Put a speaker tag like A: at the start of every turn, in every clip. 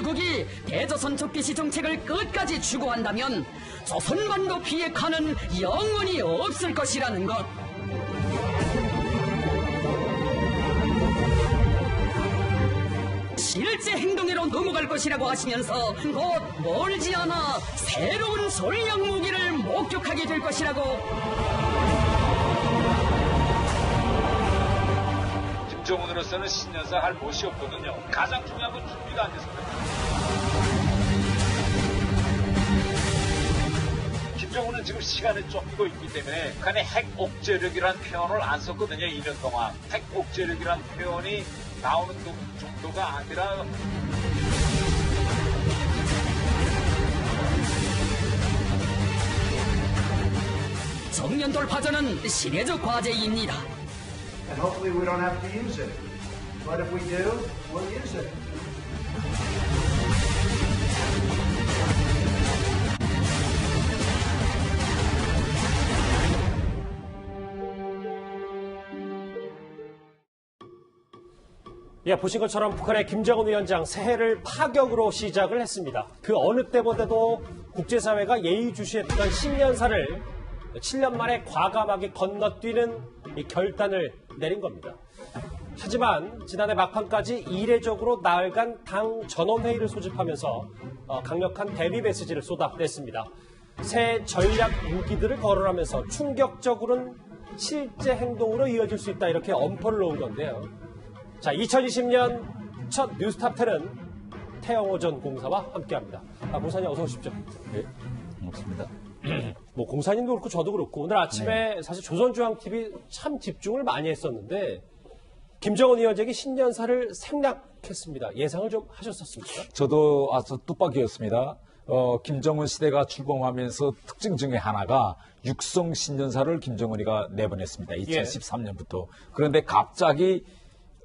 A: 한국이 대조선 적개시 정책을 끝까지 추구한다면 조선반도 비핵화는 영원히 없을 것이라는 것. 실제 행동으로 넘어갈 것이라고 하시면서 곧 멀지 않아 새로운 전략 무기를 목격하게 될 것이라고.
B: 김정은으로서는 신년사 할 못이 없거든요. 가장 중요한 건 준비가 안 됐습니다. 김정은은 지금 시간을 쫓기고 있기 때문에 북한의 핵 옥죄력이라는 표현을 안 썼거든요. 2년 동안. 핵 옥죄력이라는 표현이 나오는 정도가 아니라
A: 정면 돌파전은 시대적 과제입니다.
C: And hopefully we don't have to use it. But if we do, we'll use it.
D: 예, 보신 것처럼 북한의 김정은 위원장 새해를 파격으로 시작을 했습니다. 그 어느 때보다도 국제사회가 예의주시했던 신년사를 7년 만에 과감하게 건너뛰는 이 결단을 내린 겁니다. 하지만 지난해 막판까지 이례적으로 나흘간 당 전원회의를 소집하면서 강력한 대비 메시지를 쏟아냈습니다. 새 전략 무기들을 거론하면서 충격적으로는 실제 행동으로 이어질 수 있다, 이렇게 엄포를 놓은 건데요. 자, 2020년 첫 뉴스탑10은 태영호 전 공사와 함께합니다. 공사님 어서 오십시오.
E: 네, 고맙습니다.
D: 뭐 공사님도 그렇고 저도 그렇고 오늘 아침에 사실 조선중앙TV 참 집중을 많이 했었는데 김정은 위원장이 신년사를 생략했습니다. 예상을 좀 하셨었습니까?
E: 저도 아주 뜻밖이었습니다. 김정은 시대가 출범하면서 특징 중에 하나가 육성 신년사를 김정은이가 내보냈습니다. 2013년부터. 그런데 갑자기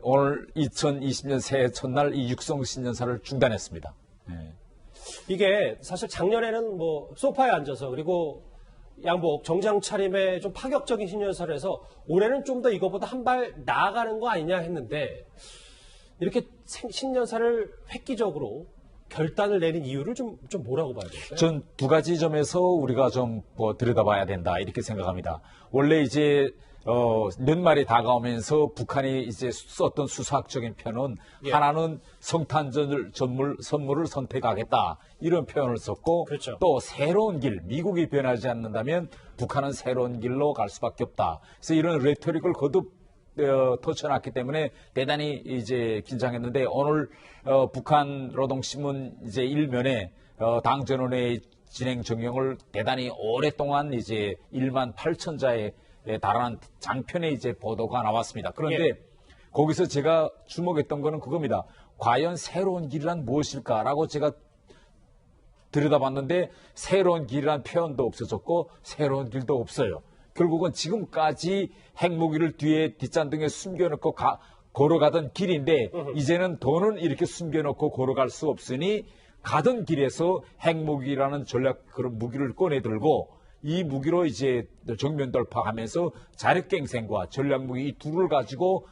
E: 오늘 2020년 새해 첫날 이 육성 신년사를 중단했습니다. 네.
D: 이게 사실 작년에는 뭐 소파에 앉아서 그리고 양복 정장 차림에 좀 파격적인 신년사를 해서 올해는 좀 더 이거보다 한 발 나아가는 거 아니냐 했는데 이렇게 신년사를 획기적으로 결단을 내린 이유를 좀 뭐라고 봐야 될까요?
E: 전 두 가지 점에서 우리가 좀 들여다봐야 된다, 이렇게 생각합니다. 원래 이제 연말이 다가오면서 북한이 이제 썼던 수사학적인 표현은 하나는 성탄절 선물을 선택하겠다, 이런 표현을 썼고,
D: 그렇죠.
E: 또 새로운 길, 미국이 변하지 않는다면 북한은 새로운 길로 갈 수밖에 없다. 그래서 이런 레토릭을 거듭 터쳐놨기 때문에 대단히 이제 긴장했는데, 오늘 북한 노동신문 이제 일면에 당 전원회의 진행 정령을 대단히 오랫동안 이제 1만 8천자에 달하는 장편의 이제 보도가 나왔습니다. 그런데 거기서 제가 주목했던 거는 그겁니다. 과연 새로운 길이란 무엇일까라고 제가 들여다봤는데 새로운 길이란 표현도 없어졌고 새로운 길도 없어요. 결국은 지금까지 핵무기를 뒤에 뒷잔등에 숨겨놓고 걸어가던 길인데 이제는 돈은 이렇게 숨겨놓고 걸어갈 수 없으니 가던 길에서 핵무기라는 전략 그런 무기를 꺼내들고 이 무기로 이제 정면 돌파하면서 자력갱생과 전략무기 이 둘을 가지고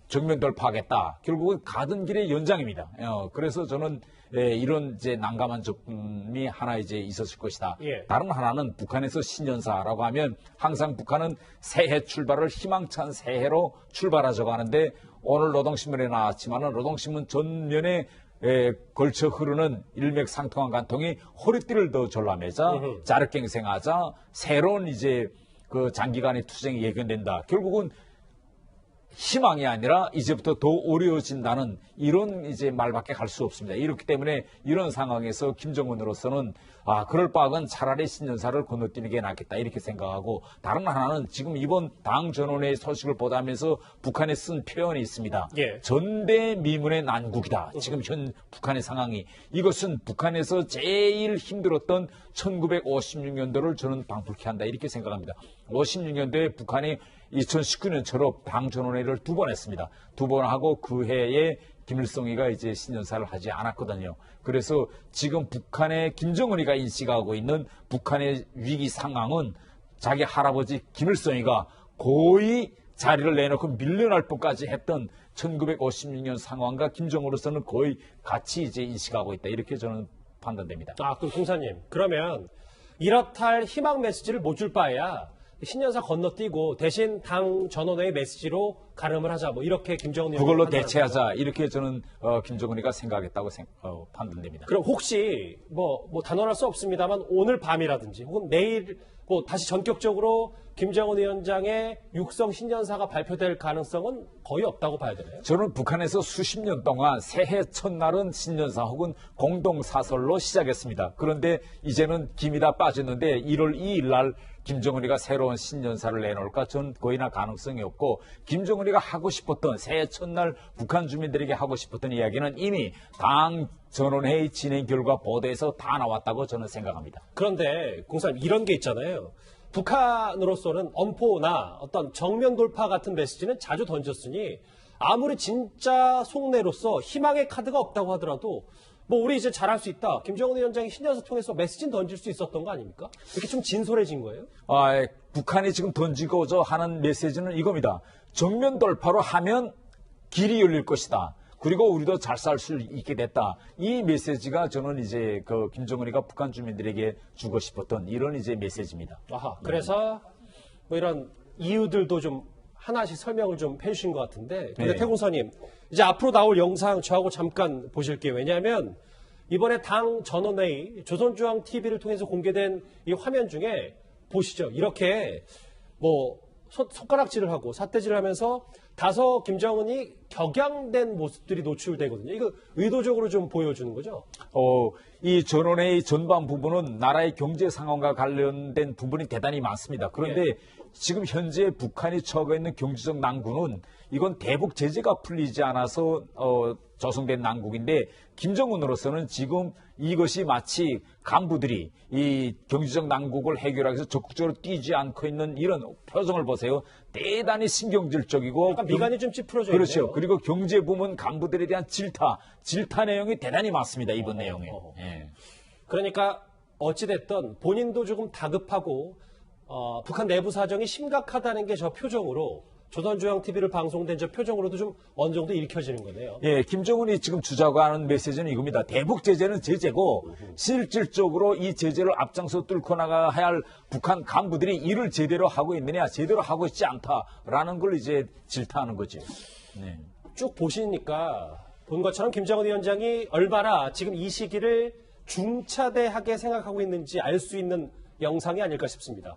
E: 정면 돌파하겠다. 결국은 가던 길의 연장입니다. 그래서 저는 이런 이제 난감한 점이 하나 이제 있었을 것이다. 다른 하나는 북한에서 신년사라고 하면 항상 북한은 새해 출발을 희망찬 새해로 출발하자고 하는데 오늘 노동신문에 나왔지만은 노동신문 전면에 걸쳐 흐르는 일맥상통한 간통이 허리띠를 더 졸라매자 자력갱생하자 새로운 이제 그 장기간의 투쟁이 예견된다. 결국은 희망이 아니라 이제부터 더 어려워진다는 이런 이제 말밖에 갈 수 없습니다. 이렇기 때문에 이런 상황에서 김정은으로서는 그럴 바악은 차라리 신년사를 건너뛰는 게 낫겠다, 이렇게 생각하고, 다른 하나는 지금 이번 당 전원회의 소식을 보다면서 북한에 쓴 표현이 있습니다. 전대미문의 난국이다. 지금 현 북한의 상황이. 이것은 북한에서 제일 힘들었던 1956년도를 저는 방불케 한다, 이렇게 생각합니다. 56년도에 북한이 2019년처럼 당 전원회의를 2번 했습니다. 2번 하고 그 해에 김일성이가 이제 신년사를 하지 않았거든요. 그래서 지금 북한의 김정은이가 인식하고 있는 북한의 위기 상황은 자기 할아버지 김일성이가 거의 자리를 내놓고 밀려날 뻔까지 했던 1956년 상황과 김정으로서는 거의 같이 이제 인식하고 있다. 이렇게 저는 판단됩니다.
D: 그럼 공사님, 그러면 이렇다 할 희망 메시지를 못 줄 바에야 신년사 건너뛰고 대신 당 전원회의 메시지로 가름을 하자. 뭐 이렇게 김정은 의원이
E: 그걸로
D: 판단합니다.
E: 대체하자. 이렇게 저는 김정은이가 생각했다고 판단됩니다.
D: 그럼 혹시 뭐 단언할 수 없습니다만 오늘 밤이라든지 혹은 내일 뭐 다시 전격적으로 김정은 위원장의 육성 신년사가 발표될 가능성은 거의 없다고 봐야 되나요?
E: 저는 북한에서 수십 년 동안 새해 첫날은 신년사 혹은 공동사설로 시작했습니다. 그런데 이제는 김이 다 빠졌는데 1월 2일 날 김정은이가 새로운 신년사를 내놓을까? 전 거의나 가능성이 없고 김정은이가 하고 싶었던 새해 첫날 북한 주민들에게 하고 싶었던 이야기는 이미 당 전원회의 진행 결과 보도에서 다 나왔다고 저는 생각합니다.
D: 그런데 공사님 이런 게 있잖아요. 북한으로서는 엄포나 어떤 정면 돌파 같은 메시지는 자주 던졌으니 아무리 진짜 속내로서 희망의 카드가 없다고 하더라도 뭐 우리 이제 잘할 수 있다. 김정은 위원장이 신년사 통해서 메시지는 던질 수 있었던 거 아닙니까? 이렇게 좀 진솔해진 거예요?
E: 북한이 지금 던지고자 하는 메시지는 이겁니다. 정면 돌파로 하면 길이 열릴 것이다. 그리고 우리도 잘 살 수 있게 됐다. 이 메시지가 저는 이제 그 김정은이가 북한 주민들에게 주고 싶었던 이런 이제 메시지입니다.
D: 그래서 뭐 이런 이유들도 좀 하나씩 설명을 좀 해주신 것 같은데. 근데
E: 네.
D: 태공사님, 이제 앞으로 나올 영상 저하고 잠깐 보실게요. 왜냐하면 이번에 당 전원회의 조선중앙TV를 통해서 공개된 이 화면 중에 보시죠. 이렇게 뭐 손가락질을 하고 삿대질을 하면서 다소 김정은이 격양된 모습들이 노출되거든요. 이거 의도적으로 좀 보여주는 거죠?
E: 이 전원회의 전반 부분은 나라의 경제 상황과 관련된 부분이 대단히 많습니다. 그런데 지금 현재 북한이 처하고 있는 경제적 난국은 이건 대북 제재가 풀리지 않아서 조성된 난국인데 김정은으로서는 지금 이것이 마치 간부들이 이 경제적 난국을 해결하기 위해서 적극적으로 뛰지 않고 있는 이런 표정을 보세요. 대단히 신경질적이고
D: 약간 미간이 좀 찌푸려져 있네요.
E: 그렇죠. 그리고 경제부문 간부들에 대한 질타 내용이 대단히 많습니다. 이번 내용에. 예.
D: 그러니까 어찌됐든 본인도 조금 다급하고 북한 내부 사정이 심각하다는 게 저 표정으로 조선중앙TV를 방송된 저 표정으로도 좀 어느 정도 읽혀지는 거네요.
E: 예, 김정은이 지금 주장하는 메시지는 이겁니다. 대북 제재는 제재고 실질적으로 이 제재를 앞장서 뚫고 나가야 할 북한 간부들이 일을 제대로 하고 있느냐, 제대로 하고 있지 않다라는 걸 이제 질타하는 거죠. 네.
D: 쭉 보시니까 본 것처럼 김정은 위원장이 얼마나 지금 이 시기를 중차대하게 생각하고 있는지 알 수 있는 영상이 아닐까 싶습니다.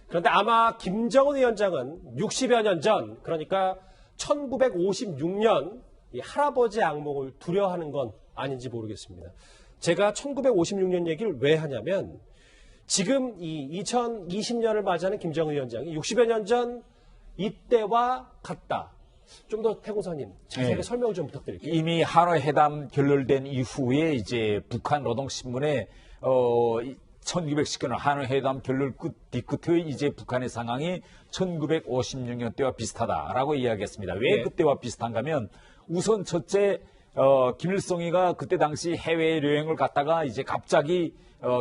D: 그런데 아마 김정은 위원장은 60여 년 전, 그러니까 1956년 이 할아버지 악몽을 두려워하는 건 아닌지 모르겠습니다. 제가 1956년 얘기를 왜 하냐면 지금 이 2020년을 맞이하는 김정은 위원장이 60여 년 전 이때와 같다. 좀 더 태공사님 자세하게 설명을 좀 부탁드릴게요.
E: 이미 하노이 회담 결렬된 이후에 이제 북한 노동신문에 1919년 하노이 회담 결렬 뒤끝에 이제 북한의 상황이 1956년 때와 비슷하다라고 이야기했습니다. 왜 그때와 비슷한가면 우선 첫째 김일성이가 그때 당시 해외 여행을 갔다가 이제 갑자기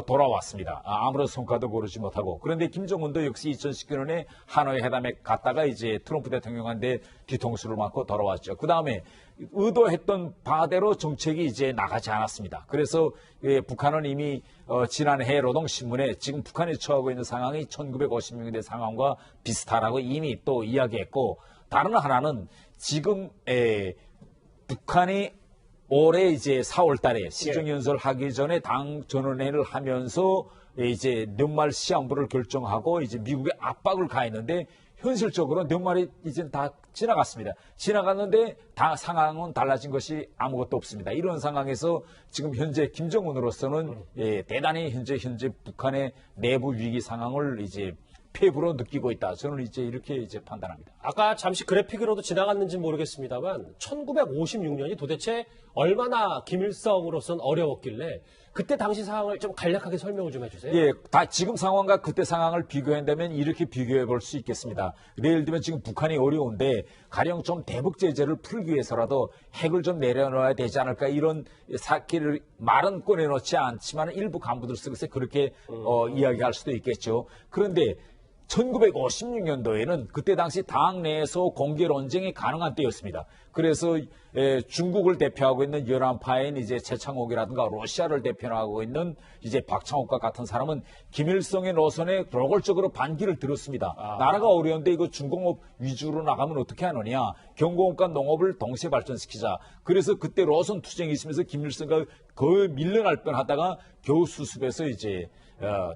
E: 돌아왔습니다. 아무런 성과도 거르지 못하고. 그런데 김정은도 역시 2019년에 하노이 회담에 갔다가 이제 트럼프 대통령한테 뒤통수를 맞고 돌아왔죠. 그 다음에 의도했던 바대로 정책이 이제 나가지 않았습니다. 그래서 북한은 이미 지난해 노동신문에 지금 북한이 처하고 있는 상황이 1956년의 상황과 비슷하다고 이미 또 이야기했고, 다른 하나는 지금 북한이 올해 이제 4월 달에 시정연설 하기 전에 당 전원회의를 하면서 이제 연말 시한부를 결정하고 이제 미국에 압박을 가했는데 현실적으로 연말이 이제 다 지나갔습니다. 지나갔는데 다 상황은 달라진 것이 아무것도 없습니다. 이런 상황에서 지금 현재 김정은으로서는 대단히 현재 북한의 내부 위기 상황을 이제 폐부로 느끼고 있다. 저는 이제 이렇게 이제 판단합니다.
D: 아까 잠시 그래픽으로도 지나갔는지 모르겠습니다만 1956년이 도대체 얼마나 김일성으로서는 어려웠길래 그때 당시 상황을 좀 간략하게 설명을 좀 해주세요.
E: 예, 다 지금 상황과 그때 상황을 비교한다면 이렇게 비교해 볼 수 있겠습니다. 예를 들면 지금 북한이 어려운데 가령 좀 대북 제재를 풀기 위해서라도 핵을 좀 내려놔야 되지 않을까 이런 사기를 말은 꺼내놓지 않지만 일부 간부들 속에서 그렇게 이야기할 수도 있겠죠. 그런데 1956년도에는 그때 당시 당 내에서 공개 논쟁이 가능한 때였습니다. 그래서 중국을 대표하고 있는 연안파인 이제 최창옥이라든가 러시아를 대표하고 있는 이제 박창옥과 같은 사람은 김일성의 노선에 노골적으로 반기를 들었습니다. 나라가 어려운데 이거 중공업 위주로 나가면 어떻게 하느냐. 경공업과 농업을 동시에 발전시키자. 그래서 그때 로선 투쟁이 있으면서 김일성과 거의 밀려날 뻔하다가 겨우 수습해서 이제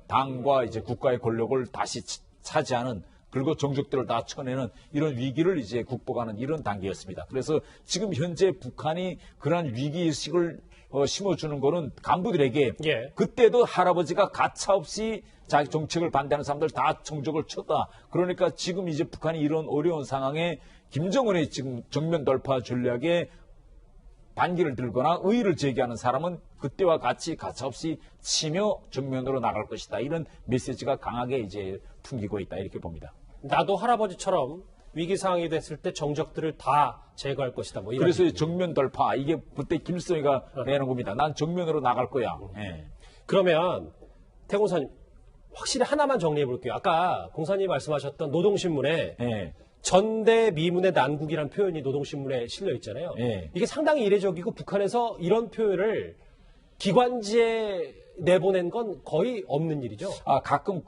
E: 당과 이제 국가의 권력을 다시 차지하는, 그리고 정적들을 다 쳐내는 이런 위기를 이제 극복하는 이런 단계였습니다. 그래서 지금 현재 북한이 그러한 위기의식을 심어주는 거는 간부들에게
D: 예.
E: 그때도 할아버지가 가차없이 자기 정책을 반대하는 사람들 다 정적을 쳤다. 그러니까 지금 이제 북한이 이런 어려운 상황에 김정은의 지금 정면 돌파 전략에 반기를 들거나 의의를 제기하는 사람은 그때와 같이 가차없이 치며 정면으로 나갈 것이다. 이런 메시지가 강하게 이제 풍기고 있다. 이렇게 봅니다.
D: 나도 할아버지처럼 위기 상황이 됐을 때 정적들을 다 제거할 것이다. 뭐 이런.
E: 그래서
D: 얘기.
E: 정면 돌파, 이게 그때 김일성이가 내는 겁니다. 난 정면으로 나갈 거야. 예.
D: 그러면 태공사님 확실히 하나만 정리해 볼게요. 아까 공사님 말씀하셨던 노동신문에
E: 예.
D: 전대미문의 난국이라는 표현이 노동신문에 실려 있잖아요.
E: 예.
D: 이게 상당히 이례적이고 북한에서 이런 표현을 기관지에 내보낸 건 거의 없는 일이죠.
E: 가끔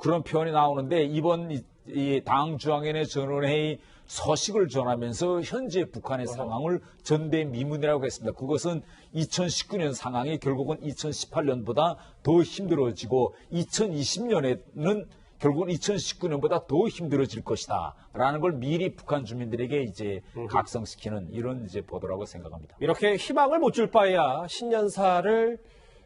E: 그런 표현이 나오는데 이번 이 당 중앙위원회 전원회의 소식을 전하면서 현재 북한의 상황을 전대미문이라고 했습니다. 그것은 2019년 상황이 결국은 2018년보다 더 힘들어지고 2020년에는 결국은 2019년보다 더 힘들어질 것이다. 라는 걸 미리 북한 주민들에게 이제 각성시키는 이런 이제 보도라고 생각합니다.
D: 이렇게 희망을 못 줄 바에야 신년사를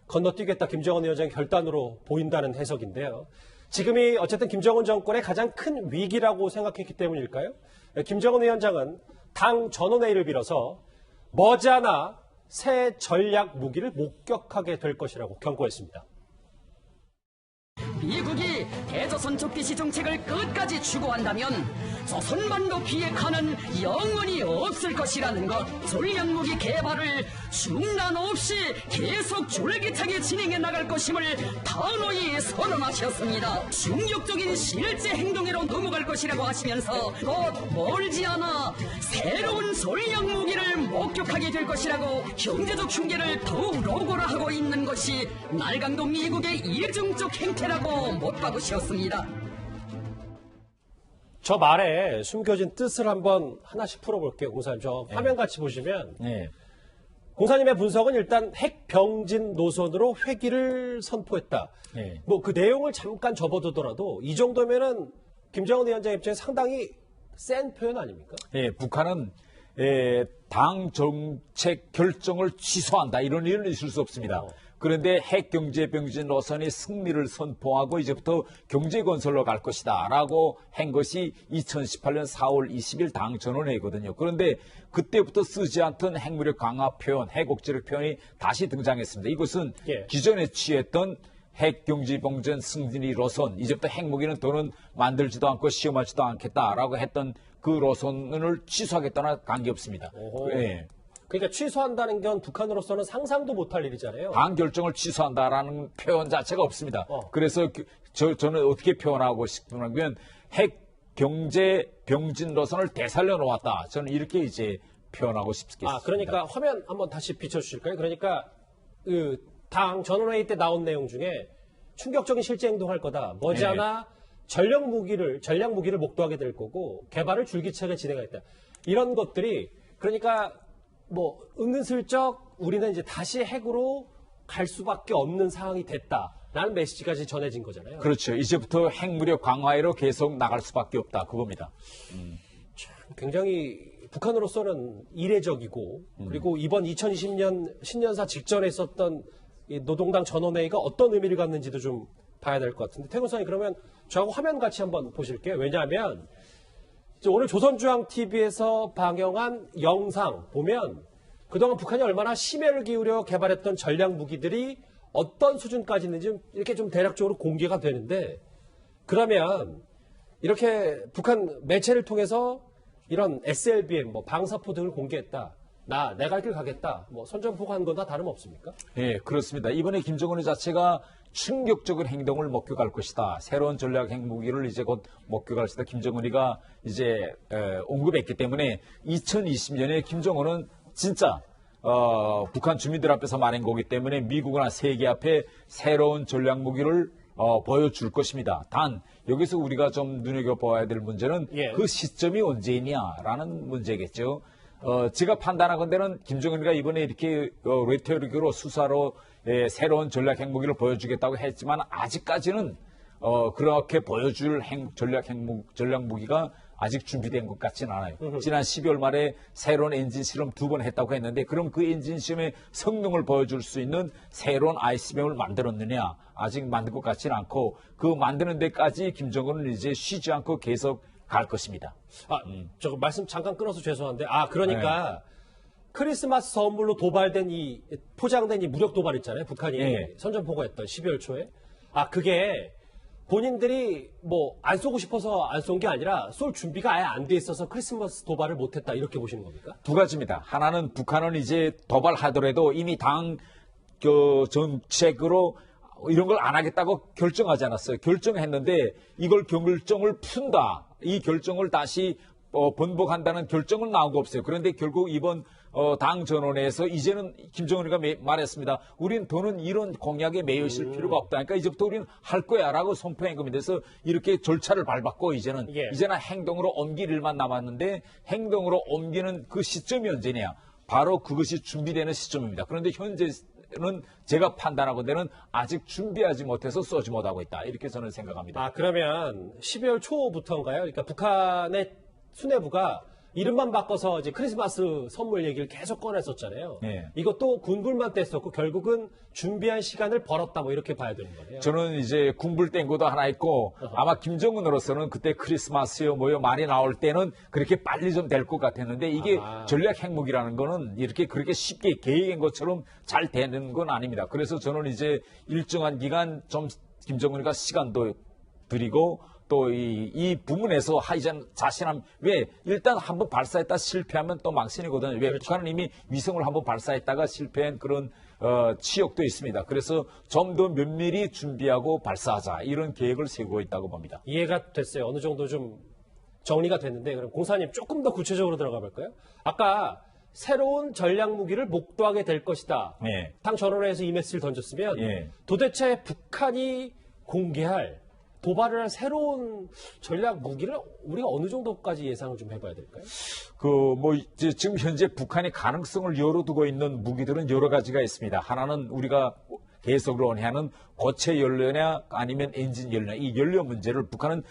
D: 건너뛰겠다 김정은 위원장의 결단으로 보인다는 해석인데요. 지금이 어쨌든 김정은 정권의 가장 큰 위기라고 생각했기 때문일까요? 김정은 위원장은 당 전원회의를 빌어서 머지않아 새 전략 무기를 목격하게 될 것이라고 경고했습니다.
A: 미국이 대조선 적대시 정책을 끝까지 추구한다면 조선반도 비핵화는 영원히 없을 것이라는 것, 전략무기 개발을 중단 없이 계속 졸깃하게 진행해 나갈 것임을 단호히 선언하셨습니다. 충격적인 실제 행동으로 넘어갈 것이라고 하시면서 곧 멀지 않아 새로운 전략무기를 목격하게 될 것이라고 경제적 흉계를 더욱 로고라하고 있는 것이 날강도 미국의 이중적 행태라고 못 박으셨습니다.
D: 저 말에 숨겨진 뜻을 한번 하나씩 풀어볼게요, 공사님. 저 화면 같이 보시면
E: 네.
D: 공사님의 분석은 일단 핵병진 노선으로 회기를 선포했다.
E: 네.
D: 뭐 그 내용을 잠깐 접어두더라도 이 정도면은 김정은 위원장 입장에 상당히 센 표현 아닙니까?
E: 예, 북한은 당 정책 결정을 취소한다. 이런 일은 있을 수 없습니다. 그런데 핵경제병진 노선이 승리를 선포하고 이제부터 경제건설로 갈 것이다 라고 한 것이 2018년 4월 20일 당 전원회의거든요. 그런데 그때부터 쓰지 않던 핵무력 강화 표현, 핵옥제력 표현이 다시 등장했습니다. 이것은
D: 예.
E: 기존에 취했던 핵경제병진 승진이 노선, 이제부터 핵무기는 더는 만들지도 않고 시험하지도 않겠다라고 했던 그 노선을 취소하겠다는 관계없습니다. 예.
D: 그러니까 취소한다는 건 북한으로서는 상상도 못할 일이잖아요.
E: 당 결정을 취소한다라는 표현 자체가 없습니다. 그래서 저는 어떻게 표현하고 싶으면 핵 경제 병진 노선을 되살려 놓았다. 저는 이렇게 이제 표현하고 싶습니다.
D: 그러니까 화면 한번 다시 비춰주실까요? 그러니까 그 당 전원회의 때 나온 내용 중에 충격적인 실제 행동할 거다. 머지않아 전략 무기를 목도하게 될 거고 개발을 줄기차게 진행하겠다. 이런 것들이 그러니까 뭐 은근슬쩍 우리는 이제 다시 핵으로 갈 수밖에 없는 상황이 됐다라는 메시지까지 전해진 거잖아요.
E: 그렇죠. 이제부터 핵무력 강화로 계속 나갈 수밖에 없다. 그겁니다.
D: 굉장히 북한으로서는 이례적이고 그리고 이번 2020년 신년사 직전에 있었던 이 노동당 전원회의가 어떤 의미를 갖는지도 좀 봐야 될 것 같은데 태군선이 그러면 저하고 화면 같이 한번 보실게요. 왜냐하면 오늘 조선중앙TV에서 방영한 영상 보면 그동안 북한이 얼마나 심혈을 기울여 개발했던 전략 무기들이 어떤 수준까지 있는지 이렇게 좀 대략적으로 공개가 되는데 그러면 이렇게 북한 매체를 통해서 이런 SLBM, 방사포 등을 공개했다. 내 갈 길 가겠다. 선전포고 한 건 다 다름없습니까?
E: 예, 그렇습니다. 이번에 김정은 자체가 충격적인 행동을 목격할 것이다. 새로운 전략 핵무기를 이제 곧 목격할 것이다. 김정은이가 이제 언급했기 때문에 2020년에 김정은은 진짜 북한 주민들 앞에서 말한 거기 때문에 미국이나 세계 앞에 새로운 전략 무기를 보여줄 것입니다. 단 여기서 우리가 좀 눈여겨봐야 될 문제는
D: 예.
E: 그 시점이 언제냐라는 문제겠죠. 제가 판단하건대는 김정은이가 이번에 이렇게 레토릭으로 수사로 새로운 전략 핵무기를 보여주겠다고 했지만 아직까지는 그렇게 보여줄 전략 무기가 아직 준비된 것 같지는 않아요. 지난 12월 말에 새로운 엔진 실험 2번 했다고 했는데 그럼 그 엔진 실험의 성능을 보여줄 수 있는 새로운 ICBM을 만들었느냐? 아직 만든 것 같지는 않고 그 만드는 데까지 김정은은 이제 쉬지 않고 계속 갈 것입니다.
D: 저 말씀 잠깐 끊어서 죄송한데, 그러니까 크리스마스 선물로 도발된 포장된 이 무력 도발 있잖아요. 북한이
E: 네.
D: 선전포고했던 12월 초에. 그게 본인들이 뭐 안 쏘고 싶어서 안 쏜 게 아니라 쏠 준비가 아예 안 돼 있어서 크리스마스 도발을 못했다 이렇게 보시는 겁니까?
E: 두 가지입니다. 하나는 북한은 이제 도발하더라도 이미 당 정책으로 이런 걸 안 하겠다고 결정하지 않았어요. 결정했는데 이걸 결정을 푼다. 이 결정을 다시 번복한다는 결정은 나온 거 없어요. 그런데 결국 이번 당 전원회에서 이제는 김정은이가 말했습니다. 우린 더는 이런 공약에 매여 있을 필요가 없다. 그러니까 이제부터 우리는 할 거야라고 선포한 겁니다. 그래서 이렇게 절차를 밟았고 이제는 행동으로 옮길 일만 남았는데 행동으로 옮기는 그 시점이 언제냐? 바로 그것이 준비되는 시점입니다. 그런데 현재는 제가 판단하건대는 아직 준비하지 못해서 쏘지 못하고 있다. 이렇게 저는 생각합니다.
D: 그러면 12월 초부터인가요? 그러니까 북한의 수뇌부가 이름만 바꿔서 이제 크리스마스 선물 얘기를 계속 꺼냈었잖아요.
E: 네.
D: 이것도 군불만 뗐었고 결국은 준비한 시간을 벌었다 뭐 이렇게 봐야 되는 거예요.
E: 저는 이제 군불 뗀 것도 하나 있고 아마 김정은으로서는 그때 크리스마스요 뭐요 말이 나올 때는 그렇게 빨리 좀 될 것 같았는데 이게 전략 핵무기라는 거는 이렇게 그렇게 쉽게 계획한 것처럼 잘 되는 건 아닙니다. 그래서 저는 이제 일정한 기간 좀 김정은이가 시간도 드리고 또 이 부분에서 하이전 자신함 왜 일단 한번 발사했다 실패하면 또 망신이거든요. 왜
D: 그렇죠.
E: 북한은 이미 위성을 한번 발사했다가 실패한 그런 치욕도 있습니다. 그래서 좀 더 면밀히 준비하고 발사하자 이런 계획을 세우고 있다고 봅니다.
D: 이해가 됐어요. 어느 정도 좀 정리가 됐는데 그럼 공사님 조금 더 구체적으로 들어가 볼까요? 아까 새로운 전략 무기를 목도하게 될 것이다.
E: 네.
D: 당 전원회에서 이 메시지를 던졌으면
E: 예.
D: 도대체 북한이 공개할 도발을 할 새로운 전략 무기를 우리가 어느 정도까지 예상을 좀 해봐야 될까요?
E: 이제 지금 현재 북한이 가능성을 열어두고 있는 무기들은 여러 가지가 있습니다. 하나는 우리가 계속 논의하는 고체 연료냐 아니면 엔진 연료냐 이 연료 문제를 북한은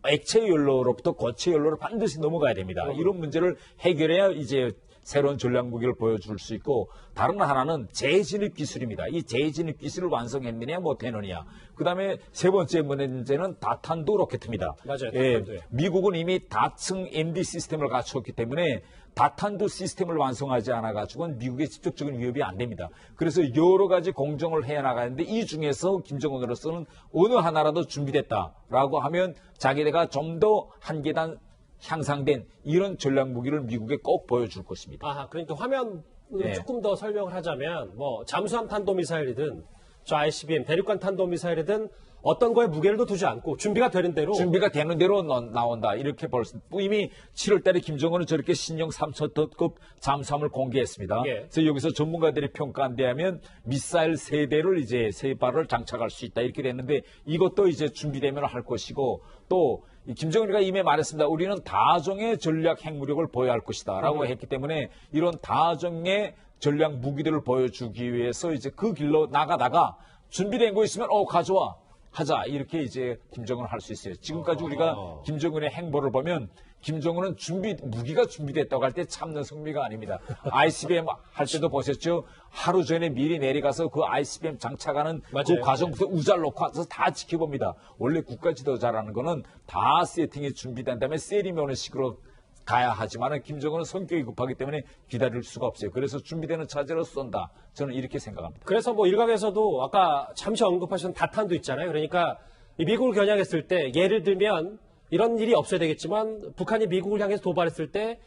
E: 액체 연료로부터 고체 연료로 반드시 넘어가야 됩니다. 이런 문제를 해결해야 이제 새로운 전략 무기를 보여줄 수 있고 다른 하나는 재진입 기술입니다. 이 재진입 기술을 완성했느냐 못했느냐. 그다음에 세 번째 문제는 다탄두 로켓입니다.
D: 맞아요.
E: 예,
D: 다탄두요.
E: 미국은 이미 다층 MD 시스템을 갖췄기 때문에 다탄두 시스템을 완성하지 않아가지고는 미국의 직접적인 위협이 안 됩니다. 그래서 여러 가지 공정을 해나가는데 이 중에서 김정은으로서는 어느 하나라도 준비됐다라고 하면 자기네가 좀 더 한 계단 향상된 이런 전략 무기를 미국에 꼭 보여줄 것입니다.
D: 그러니까 화면을
E: 네.
D: 조금 더 설명을 하자면 뭐 잠수함 탄도미사일이든 저 ICBM 대륙간 탄도미사일이든 어떤 거에 무게를 두지 않고 준비가 되는 대로
E: 나온다. 이렇게 볼 수. 이미 7월 달에 김정은은 저렇게 신형 3톤급 잠수함을 공개했습니다.
D: 예.
E: 그래서 여기서 전문가들이 평가한 데 하면 미사일 3대를 이제 3발을 장착할 수 있다. 이렇게 됐는데 이것도 이제 준비되면 할 것이고 또 김정은이가 이미 말했습니다. 우리는 다종의 전략 핵무력을 보여야 할 것이다. 라고 했기 때문에 이런 다종의 전략 무기들을 보여주기 위해서 이제 그 길로 나가다가 준비된 거 있으면 가져와. 하자. 이렇게 이제 김정은을 할 수 있어요. 지금까지 우리가 김정은의 행보를 보면 김정은은 무기가 준비됐다고 할 때 참는 성미가 아닙니다. ICBM 할 때도 보셨죠? 하루 전에 미리 내려가서 그 ICBM 장착하는 그
D: 맞아요.
E: 과정부터 우잘 놓고 와서 다 지켜봅니다. 원래 국가 지도자라는 거는 다 세팅이 준비된 다음에 세리머니 식으로 가야 하지만 김정은은 성격이 급하기 때문에 기다릴 수가 없어요. 그래서 준비되는 차제로 쏜다. 저는 이렇게 생각합니다.
D: 그래서 뭐 일각에서도 아까 잠시 언급하신 다탄도 있잖아요. 그러니까 이 미국을 겨냥했을 때 예를 들면 이런 일이 없어야 되겠지만 북한이 미국을 향해서 도발했을 때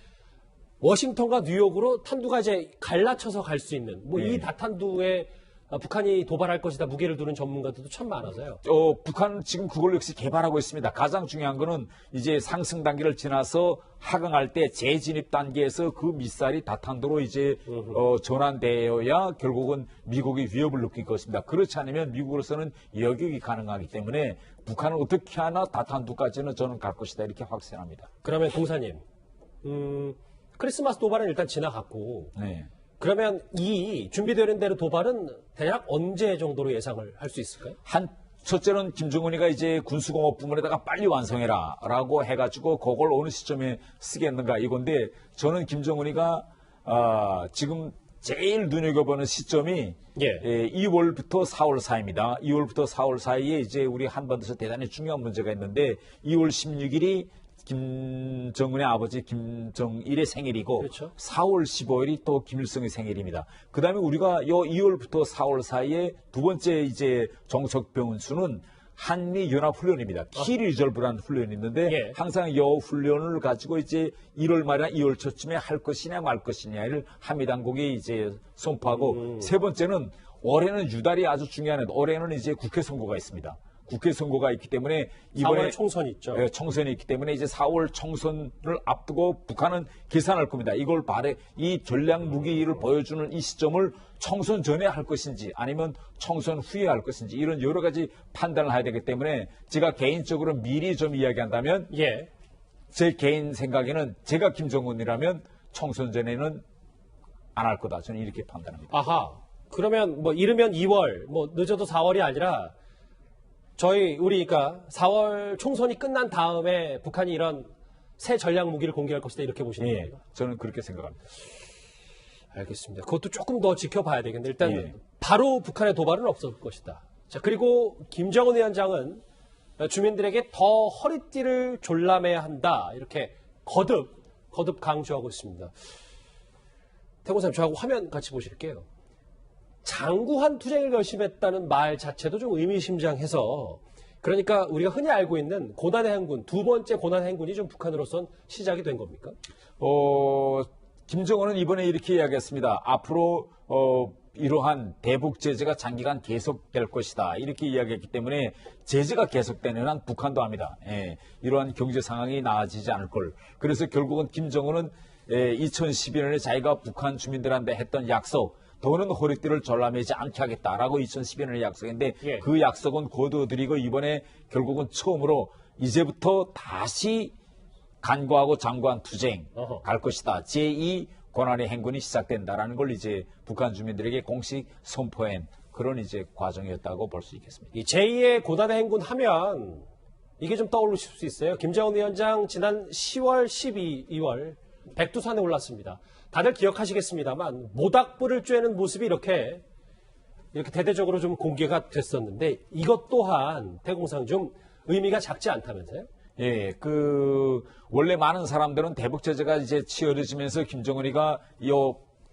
D: 워싱턴과 뉴욕으로 탄두가 이제 갈라쳐서 갈 수 있는 뭐 이 다탄두의 북한이 도발할 것이다 무게를 두는 전문가들도 참 많아서요.
E: 북한은 지금 그걸 역시 개발하고 있습니다. 가장 중요한 거는 이제 상승 단계를 지나서 하강할 때 재진입 단계에서 그 미사일이 다탄도로 이제 전환되어야 결국은 미국이 위협을 느낄 것입니다. 그렇지 않으면 미국으로서는 여격이 가능하기 때문에 북한은 어떻게 하나 다탄두까지는 저는 갈 것이다 이렇게 확신합니다.
D: 그러면 동사님, 크리스마스 도발은 일단 지나갔고
E: 네.
D: 그러면 이 준비되는 대로 도발은 대략 언제 정도로 예상을 할 수 있을까요?
E: 첫째는 김정은이가 이제 군수공업 부문에다가 빨리 완성해라라고 해가지고 그걸 어느 시점에 쓰겠는가 이건데 저는 김정은이가 지금 제일 눈여겨보는 시점이 2월부터 4월 사이입니다. 2월부터 4월 사이에 이제 우리 한반도에서 대단히 중요한 문제가 있는데 2월 16일이 김정은의 아버지 김정일의 생일이고
D: 그렇죠.
E: 4월 15일이 또 김일성의 생일입니다. 그 다음에 우리가 요 2월부터 4월 사이에 두 번째 이제 정석 변수는 한미 연합 훈련입니다. 키 리졸브라는 훈련이 있는데 항상 요 훈련을 가지고 이제 1월 말이나 2월 초쯤에 할 것이냐 말 것이냐를 한미 당국이 이제 선포하고 세 번째는 올해는 유달이 아주 중요한 올해는 이제 국회 선거가 있습니다. 국회 선거가 있기 때문에 이번에
D: 4월 총선이 있죠.
E: 네, 총선이 있기 때문에 이제 4월 총선을 앞두고 북한은 계산할 겁니다. 이걸 이 전략 무기를 보여주는 이 시점을 총선 전에 할 것인지 아니면 총선 후에 할 것인지 이런 여러 가지 판단을 해야 되기 때문에 제가 개인적으로 미리 좀 이야기한다면 제 개인 생각에는 제가 김정은이라면 총선 전에는 안 할 거다. 저는 이렇게 판단합니다.
D: 아하. 그러면 뭐 이르면 2월, 뭐 늦어도 4월이 아니라 우리가 4월 총선이 끝난 다음에 북한이 이런 새 전략 무기를 공개할 것이다 이렇게 보시는 거예요?
E: 저는 그렇게 생각합니다.
D: 알겠습니다. 그것도 조금 더 지켜봐야 되겠는데 일단 바로 북한의 도발은 없을 것이다. 자, 그리고 김정은 위원장은 주민들에게 더 허리띠를 졸라매야 한다 이렇게 거듭 강조하고 있습니다. 태곤사님 저하고 화면 같이 보실게요. 장구한 투쟁을 결심했다는 말 자체도 좀 의미심장해서 그러니까 우리가 흔히 알고 있는 고난의 행군, 두 번째 고난의 행군이 좀 북한으로선 시작이 된 겁니까?
E: 김정은은 이번에 이렇게 이야기했습니다. 앞으로 이러한 대북 제재가 장기간 계속될 것이다. 이렇게 이야기했기 때문에 제재가 계속되는 한 북한도 합니다. 이러한 경제 상황이 나아지지 않을 걸. 그래서 결국은 김정은은 2012년에 자기가 북한 주민들한테 했던 약속 더는 허리띠를 졸라매지 않게 하겠다라고 2012년에 약속했는데 그 약속은 거두어들이고 이번에 결국은 처음으로 이제부터 다시 간과하고 장구한 투쟁 갈 것이다. 제2 고난의 행군이 시작된다라는 걸 이제 북한 주민들에게 공식 선포한 그런 이제 과정이었다고 볼 수 있겠습니다.
D: 이 제2의 고난의 행군 하면 이게 좀 떠오르실 수 있어요. 김정은 위원장 지난 10월, 12월 백두산에 올랐습니다. 다들 기억하시겠습니다만 모닥불을 쬐는 모습이 이렇게 대대적으로 좀 공개가 됐었는데 이것 또한 태공상 좀 의미가 작지 않다면서요?
E: 원래 많은 사람들은 대북 제재가 이제 치열해지면서 김정은이가 이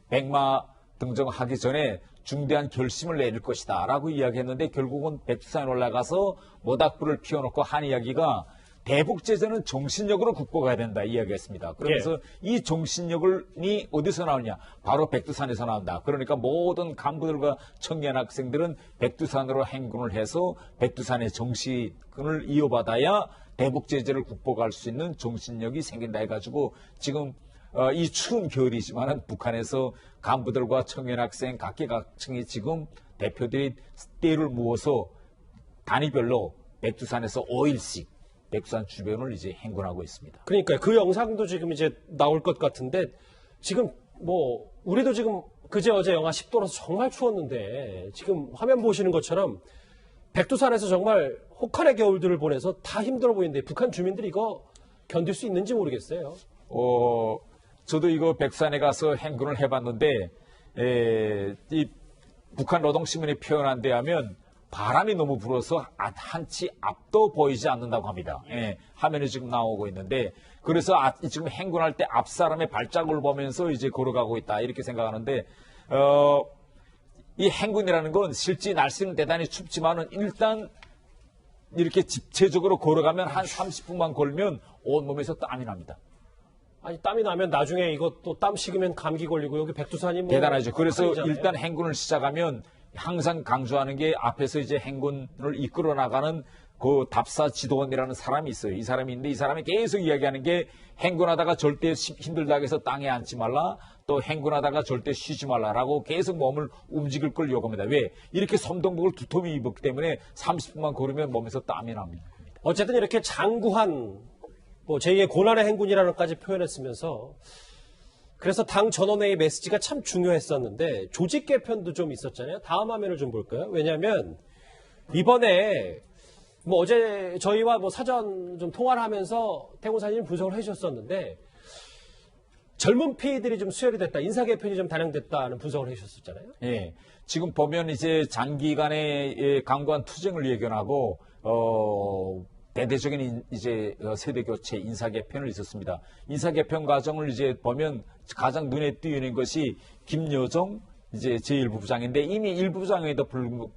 E: 백마 등정하기 전에 중대한 결심을 내릴 것이다라고 이야기했는데 결국은 백두산에 올라가서 모닥불을 피워놓고 한 이야기가 대북 제재는 정신력으로 극복해야 된다 이야기했습니다. 그러면서 이 정신력이 어디서 나오냐? 바로 백두산에서 나온다. 그러니까 모든 간부들과 청년 학생들은 백두산으로 행군을 해서 백두산의 정신을 이어받아야 대북 제재를 극복할 수 있는 정신력이 생긴다 해가지고 지금 이 추운 겨울이지만은 북한에서 간부들과 청년 학생 각계각층이 지금 대표들이 떼를 모아서 단위별로 백두산에서 5일씩 백두산 주변을 이제 행군하고 있습니다.
D: 그러니까 그 영상도 지금 이제 나올 것 같은데 지금 뭐 우리도 지금 그제 어제 영하 10도라서 정말 추웠는데 지금 화면 보시는 것처럼 백두산에서 정말 혹한의 겨울들을 보내서 다 힘들어 보이는데 북한 주민들이 이거 견딜 수 있는지 모르겠어요.
E: 저도 이거 백두산에 가서 행군을 해봤는데 이 북한 노동신문이 표현한 데 하면 바람이 너무 불어서 한치 앞도 보이지 않는다고 합니다. 화면이 지금 나오고 있는데 그래서 지금 행군할 때 앞 사람의 발자국을 보면서 이제 걸어가고 있다 이렇게 생각하는데 이 행군이라는 건 실제 날씨는 대단히 춥지만은 일단 이렇게 집체적으로 걸어가면 한 30분만 걸면 온몸에서 땀이 납니다.
D: 아니 땀이 나면 나중에 이것도 땀 식으면 감기 걸리고 여기 백두산이 뭐
E: 대단하죠. 그래서
D: 큰일이잖아요.
E: 일단 행군을 시작하면 항상 강조하는 게 앞에서 이제 행군을 이끌어 나가는 그 답사 지도원이라는 사람이 있어요. 이 사람이 있는데 이 사람이 계속 이야기하는 게 행군하다가 절대 힘들다고 해서 땅에 앉지 말라. 또 행군하다가 절대 쉬지 말라라고 계속 몸을 움직일 걸 요구합니다. 왜? 이렇게 섬동복을 두툼히 입었기 때문에 30분만 걸으면 몸에서 땀이 납니다.
D: 어쨌든 이렇게 장구한 뭐 제2의 고난의 행군이라는까지 표현을 쓰면서 그래서 당 전원회의 메시지가 참 중요했었는데 조직 개편도 좀 있었잖아요. 다음 화면을 좀 볼까요? 왜냐하면 이번에 뭐 어제 저희와 뭐 사전 좀 통화를 하면서 태공사님 분석을 해주셨었는데 젊은 피의들이 좀 수혈이 됐다, 인사 개편이 좀 단행됐다는 분석을 해주셨었잖아요.
E: 예, 지금 보면 이제 장기간의 강고한 투쟁을 예견하고 대대적인 이제 세대 교체, 인사 개편을 있었습니다. 인사 개편 과정을 이제 보면 가장 눈에 띄는 것이 김여정 이제 제1부 부장인데 이미 1부 부장에도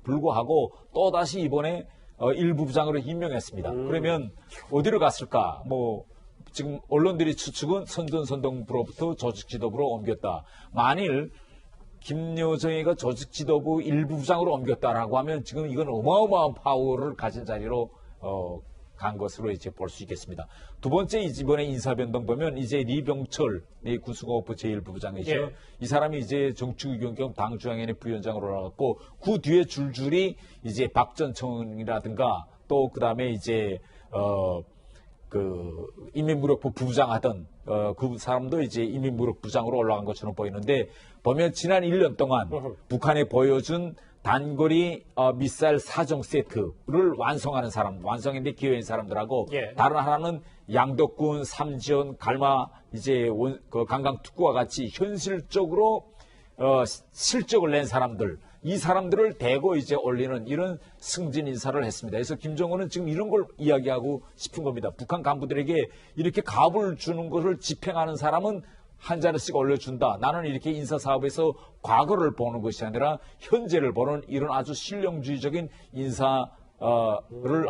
E: 불구하고 또 다시 이번에 1부 부장으로 임명했습니다. 그러면 어디로 갔을까? 뭐 지금 언론들이 추측은 선동부로부터 조직 지도부로 옮겼다. 만일 김여정이가 조직 지도부 1부 부장으로 옮겼다라고 하면 지금 이건 어마어마한 파워를 가진 자리로 간 것으로 이제 볼 수 있겠습니다. 두 번째 이번에 인사 변동 보면 이제 리병철 군수공업부 제1부 부장이죠.
D: 예.
E: 이 사람이 이제 정치의견 겸 당중앙위원회 부위원장으로 올라갔고 그 뒤에 줄줄이 이제 박 전 청이라든가 또 그다음에 이제 그 인민무력부 부부장 하던 그 사람도 이제 인민무력부장으로 올라간 것처럼 보이는데 보면 지난 1년 동안 북한에 보여준 단거리 미사일 4종 세트를 완성하는 사람, 완성인데 기여인 사람들하고
D: 예.
E: 다른 하나는 양덕군, 삼지연, 갈마 이제 그 강강특구와 같이 현실적으로 실적을 낸 사람들, 이 사람들을 대거 이제 올리는 이런 승진 인사를 했습니다. 그래서 김정은은 지금 이런 걸 이야기하고 싶은 겁니다. 북한 간부들에게 이렇게 갑을 주는 것을 집행하는 사람은 한 자리씩 올려준다. 나는 이렇게 인사사업에서 과거를 보는 것이 아니라 현재를 보는 이런 아주 실용주의적인 인사를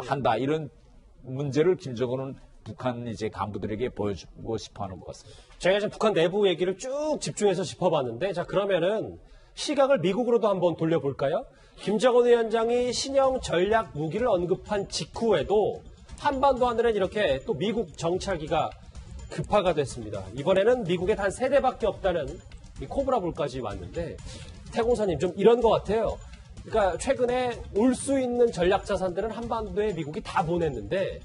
E: 한다. 이런 문제를 김정은은 북한 이제 간부들에게 보여주고 싶어 하는 것 같습니다.
D: 제가 지금 북한 내부 얘기를 쭉 집중해서 짚어봤는데 자 그러면은 시각을 미국으로도 한번 돌려볼까요? 김정은 위원장이 신형 전략 무기를 언급한 직후에도 한반도 하늘엔 이렇게 또 미국 정찰기가 급파가 됐습니다. 이번에는 미국에 단 3대밖에 없다는 이 코브라볼까지 왔는데 태공사님 좀 이런 것 같아요. 그러니까 최근에 올 수 있는 전략 자산들은 한반도에 미국이 다 보냈는데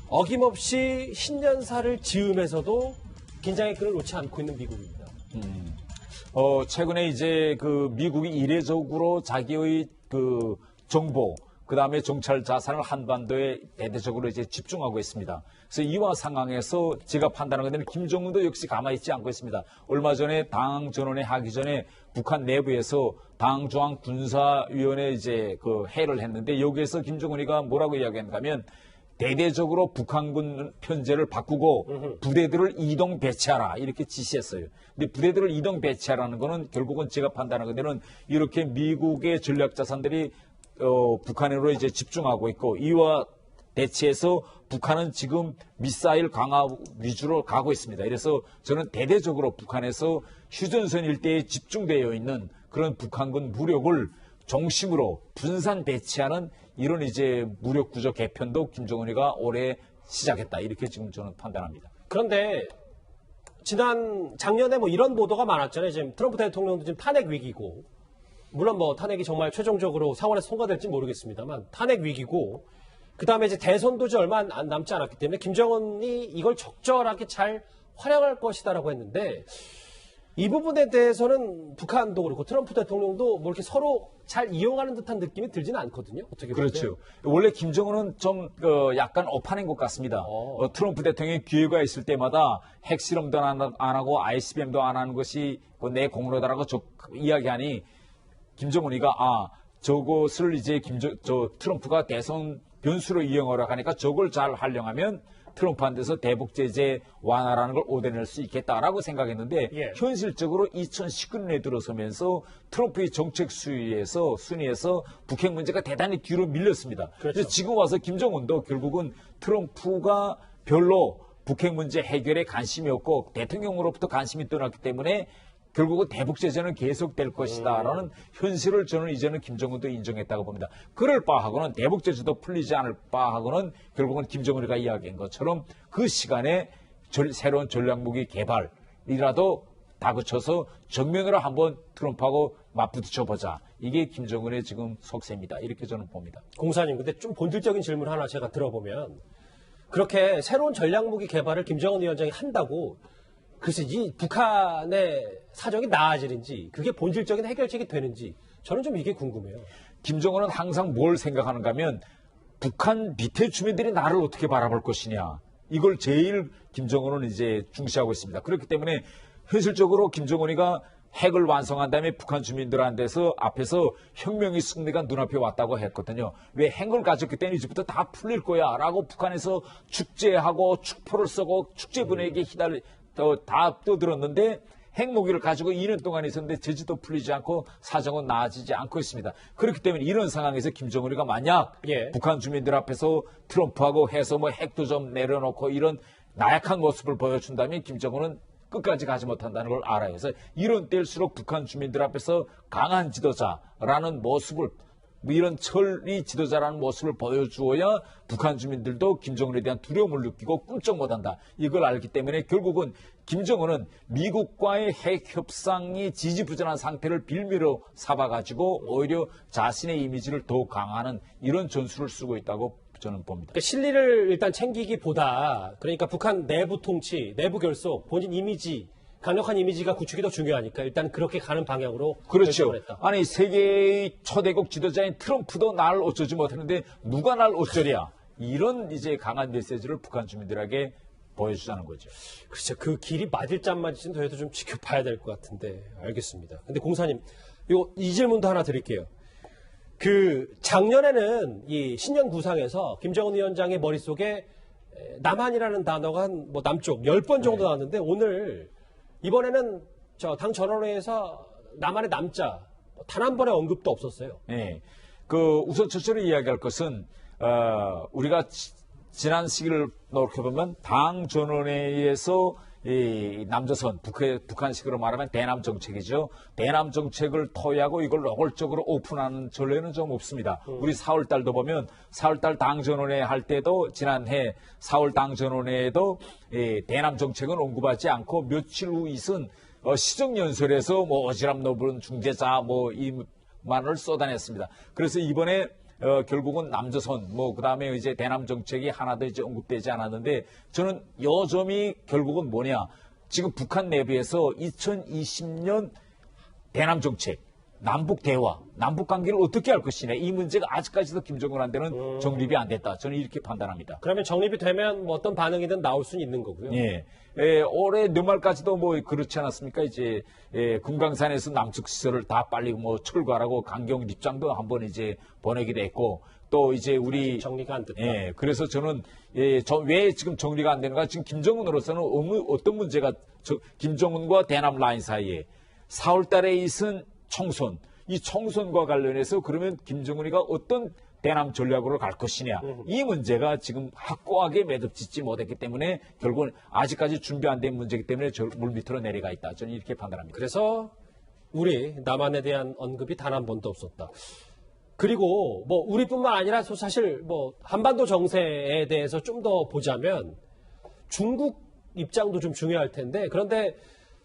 D: 어김없이 신년사를 지으면서도 긴장의 끈을 놓지 않고 있는 미국입니다.
E: 최근에 이제 그 미국이 이례적으로 자기의 그 정보, 그 다음에 정찰 자산을 한반도에 대대적으로 이제 집중하고 있습니다. 그래서 이와 상황에서 제가 판단하는 것은 김정은도 역시 가만히 있지 않고 있습니다. 얼마 전에 당 전원회 하기 전에 북한 내부에서 당 중앙 군사위원회 이제 그 회의를 했는데 여기에서 김정은이가 뭐라고 이야기했는가 하면 대대적으로 북한군 편제를 바꾸고 부대들을 이동 배치하라 이렇게 지시했어요. 근데 부대들을 이동 배치하라는 거는 결국은 제가 판단하는 데는 이렇게 미국의 전략 자산들이 북한으로 이제 집중하고 있고 이와 대치해서 북한은 지금 미사일 강화 위주로 가고 있습니다. 그래서 저는 대대적으로 북한에서 휴전선 일대에 집중되어 있는 그런 북한군 무력을 중심으로 분산 배치하는 이런 이제 무력 구조 개편도 김정은이가 올해 시작했다. 이렇게 지금 저는 판단합니다.
D: 그런데 작년에 뭐 이런 보도가 많았잖아요. 지금 트럼프 대통령도 지금 탄핵 위기고 물론 뭐 탄핵이 정말 최종적으로 상원에서 통과될지 모르겠습니다만 탄핵 위기고 그다음에 이제 대선도 이제 얼마 남지 않았기 때문에 김정은이 이걸 적절하게 잘 활용할 것이다라고 했는데 이 부분에 대해서는 북한도 그렇고 트럼프 대통령도 뭐 이렇게 서로 잘 이용하는 듯한 느낌이 들지는 않거든요. 어떻게 보세요?
E: 그렇죠. 원래 김정은은 좀 약간 오판인 것 같습니다. 트럼프 대통령이 기회가 있을 때마다 핵실험도 안 하고 ICBM도 안 하는 것이 내 공로다라고 이야기하니 김정은이가 저것을 이제 트럼프가 대선 변수로 이용하려고 하니까 저걸 잘 활용하면 트럼프한테서 대북 제재 완화라는 걸 얻어낼 수 있겠다라고 생각했는데
D: 예.
E: 현실적으로 2019년에 들어서면서 트럼프의 정책 순위에서 북핵 문제가 대단히 뒤로 밀렸습니다.
D: 그렇죠.
E: 그래서 지금 와서 김정은도 결국은 트럼프가 별로 북핵 문제 해결에 관심이 없고 대통령으로부터 관심이 떠났기 때문에 결국은 대북제재는 계속될 것이다라는 현실을 저는 이제는 김정은도 인정했다고 봅니다. 그럴 바하고는 대북제재도 풀리지 않을 바하고는 결국은 김정은이가 이야기한 것처럼 그 시간에 새로운 전략무기 개발이라도 다그쳐서 정면으로 한번 트럼프하고 맞부딪혀보자. 이게 김정은의 지금 속세입니다. 이렇게 저는 봅니다.
D: 공사님, 근데 좀 본질적인 질문 하나 제가 들어보면 그렇게 새로운 전략무기 개발을 김정은 위원장이 한다고 글쎄 이 북한의 사정이 나아지는지 그게 본질적인 해결책이 되는지 저는 좀 이게 궁금해요.
E: 김정은은 항상 뭘 생각하는가 하면 북한 밑에 주민들이 나를 어떻게 바라볼 것이냐. 이걸 제일 김정은은 이제 중시하고 있습니다. 그렇기 때문에 현실적으로 김정은이가 핵을 완성한 다음에 북한 주민들한테서 앞에서 혁명의 승리가 눈앞에 왔다고 했거든요. 왜 핵을 가졌기 때문에 이제부터 다 풀릴 거야 라고 북한에서 축제하고 축포를 쏘고 축제 분위기에 다 떠들었는데 핵무기를 가지고 2년 동안 있었는데 제주도 풀리지 않고 사정은 나아지지 않고 있습니다. 그렇기 때문에 이런 상황에서 김정은이가 만약 북한 주민들 앞에서 트럼프하고 해서 뭐 핵도 좀 내려놓고 이런 나약한 모습을 보여준다면 김정은은 끝까지 가지 못한다는 걸 알아요. 그래서 이런 때일수록 북한 주민들 앞에서 강한 지도자라는 모습을 이런 철이 지도자라는 모습을 보여주어야 북한 주민들도 김정은에 대한 두려움을 느끼고 꿈쩍 못한다. 이걸 알기 때문에 결국은 김정은은 미국과의 핵 협상이 지지부진한 상태를 빌미로 삼아가지고 오히려 자신의 이미지를 더욱 강화하는 이런 전술을 쓰고 있다고 저는 봅니다.
D: 그러니까 실리를 일단 챙기기보다 그러니까 북한 내부 통치, 내부 결속, 본인 이미지, 강력한 이미지가 구축이 더 중요하니까 일단 그렇게 가는 방향으로
E: 그렇죠.
D: 했다.
E: 아니 세계의 초대국 지도자인 트럼프도 날 어쩌지 못했는데 누가 날 어쩌랴. 이런 이제 강한 메시지를 북한 주민들에게 보여주자는 거죠.
D: 그렇죠. 그 길이 맞을지 안 맞을지는 저희도 좀 지켜봐야 될 것 같은데 알겠습니다. 근데 공사님, 이 질문도 하나 드릴게요. 작년에는 이 신년 구상에서 김정은 위원장의 머릿속에 남한이라는 단어가 한 남쪽 10번 정도 나왔는데 오늘 이번에는 당 전원회에서 남한의 남자 단 한 번의 언급도 없었어요.
E: 네. 우선 첫째로 이야기할 것은 우리가 지난 시기를 놓고보면 당 전원회의에서 이 남조선 북한식으로 말하면 대남 정책이죠. 대남 정책을 토의하고 이걸 노골적으로 오픈하는 전례는 좀 없습니다. 우리 4월 달도 보면 4월 달 당전원회 할 때도 지난해 4월 당전원회에도 대남 정책은 언급하지 않고 며칠 후 있은 시정연설에서 어지럽 넓은 중재자 이 말을 쏟아냈습니다. 그래서 이번에 결국은 남조선, 그 다음에 이제 대남 정책이 하나도 이제 언급되지 않았는데 저는 요점이 결국은 뭐냐. 지금 북한 내부에서 2020년 대남 정책, 남북 대화, 남북 관계를 어떻게 할 것이냐. 이 문제가 아직까지도 김정은한테는 정립이 안 됐다. 저는 이렇게 판단합니다.
D: 그러면 정립이 되면 어떤 반응이든 나올 수는 있는 거고요.
E: 예. 올해 연말까지도 그렇지 않았습니까? 이제 금강산에서 남측 시설을 다 빨리 철거하라고 강경 입장도 한번 이제 보내기도 했고 또 이제 우리
D: 정리가 안 됐다.
E: 예. 그래서 저는 왜 지금 정리가 안 되는가? 지금 김정은으로서는 어떤 문제가 김정은과 대남 라인 사이에 4월달에 있은 총선, 이 총선과 관련해서 그러면 김정은이가 어떤 대남 전략으로 갈 것이냐. 이 문제가 지금 확고하게 매듭짓지 못했기 때문에 결국은 아직까지 준비 안 된 문제이기 때문에 물밑으로 내려가 있다. 저는 이렇게 판단합니다.
D: 그래서 우리 남한에 대한 언급이 단 한 번도 없었다. 그리고 우리뿐만 아니라 사실 한반도 정세에 대해서 좀 더 보자면 중국 입장도 좀 중요할 텐데 그런데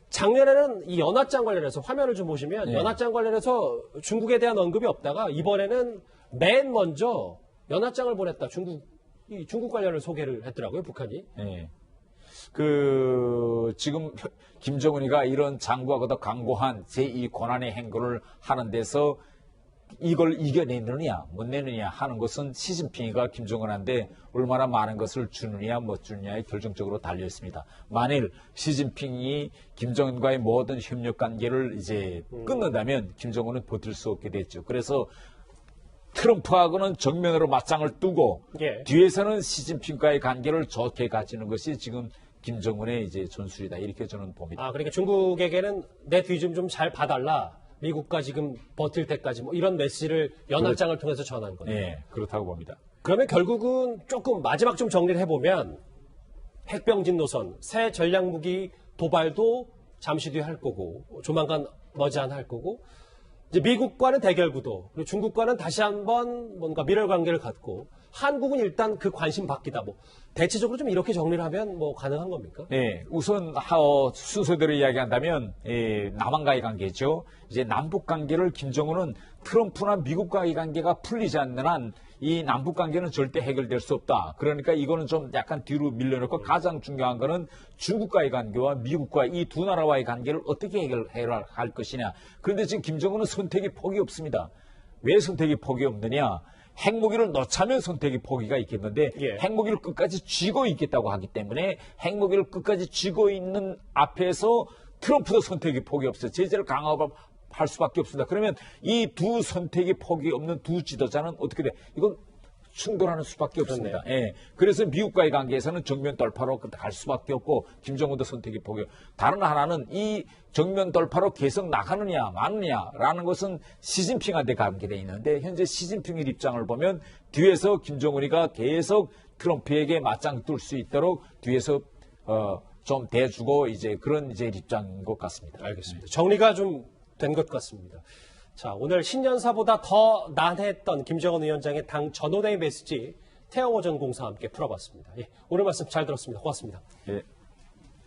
D: 작년에는 이 연합장 관련해서 화면을 좀 보시면 연합장 관련해서 중국에 대한 언급이 없다가 이번에는 맨 먼저 연합장을 보냈다. 중국 관련을 소개를 했더라고요, 북한이.
E: 네. 지금 김정은이가 이런 장구하고도 강고한 제2 권한의 행보를 하는 데서 이걸 이겨내느냐 못 내느냐 하는 것은 시진핑이가 김정은한테 얼마나 많은 것을 주느냐 못 주느냐에 결정적으로 달려 있습니다. 만일 시진핑이 김정은과의 모든 협력 관계를 이제 끊는다면 김정은은 버틸 수 없게 됐죠. 그래서 트럼프하고는 정면으로 맞짱을 뜨고 뒤에서는 시진핑과의 관계를 좋게 가지는 것이 지금 김정은의 이제 전술이다. 이렇게 저는 봅니다.
D: 그러니까 중국에게는 내 뒤 좀 잘 봐달라. 미국과 지금 버틸 때까지 이런 메시지를 연합장을 통해서 전한 거예요.
E: 네, 그렇다고 봅니다.
D: 그러면 결국은 조금 마지막 좀 정리를 해보면 핵병진 노선, 새 전략무기 도발도 잠시 뒤에 할 거고 조만간 머지않아 할 거고 이제 미국과는 대결 구도 그리고 중국과는 다시 한번 뭔가 밀월 관계를 갖고 한국은 일단 그 관심 바뀌다 뭐 대체적으로 좀 이렇게 정리를 하면 뭐 가능한 겁니까?
E: 네, 우선 순서대로 이야기한다면 남한과의 관계죠. 이제 남북 관계를 김정은은 트럼프나 미국과의 관계가 풀리지 않는 한 이 남북 관계는 절대 해결될 수 없다. 그러니까 이거는 좀 약간 뒤로 밀려놓고 가장 중요한 거는 중국과의 관계와 미국과 이 두 나라와의 관계를 어떻게 해결할 것이냐. 그런데 지금 김정은은 선택의 폭이 없습니다. 왜 선택의 폭이 없느냐? 핵무기를 넣자면 선택의 포기가 있겠는데
D: 예.
E: 핵무기를 끝까지 쥐고 있겠다고 하기 때문에 핵무기를 끝까지 쥐고 있는 앞에서 트럼프도 선택의 폭이 없어요. 제재를 강화할 수밖에 없습니다. 그러면 이 두 선택의 폭이 없는 두 지도자는 어떻게 돼? 이건 충돌하는 수밖에 없습니다. 예. 그래서 미국과의 관계에서는 정면 돌파로 갈 수밖에 없고 김정은도 선택의 폭이 없고 다른 하나는 이 정면 돌파로 계속 나가느냐 마느냐라는 것은 시진핑한테 관계되어 있는데 현재 시진핑의 입장을 보면 뒤에서 김정은이가 계속 트럼프에게 맞짱 뜰 수 있도록 뒤에서 좀 대주고 이제 그런 이제 입장인 것 같습니다.
D: 알겠습니다. 정리가 좀 된 것 같습니다. 자, 오늘 신년사보다 더 난해했던 김정은 위원장의 당 전원의 메시지 태영호 전 공사와 함께 풀어봤습니다. 예, 오늘 말씀 잘 들었습니다. 고맙습니다.
E: 예.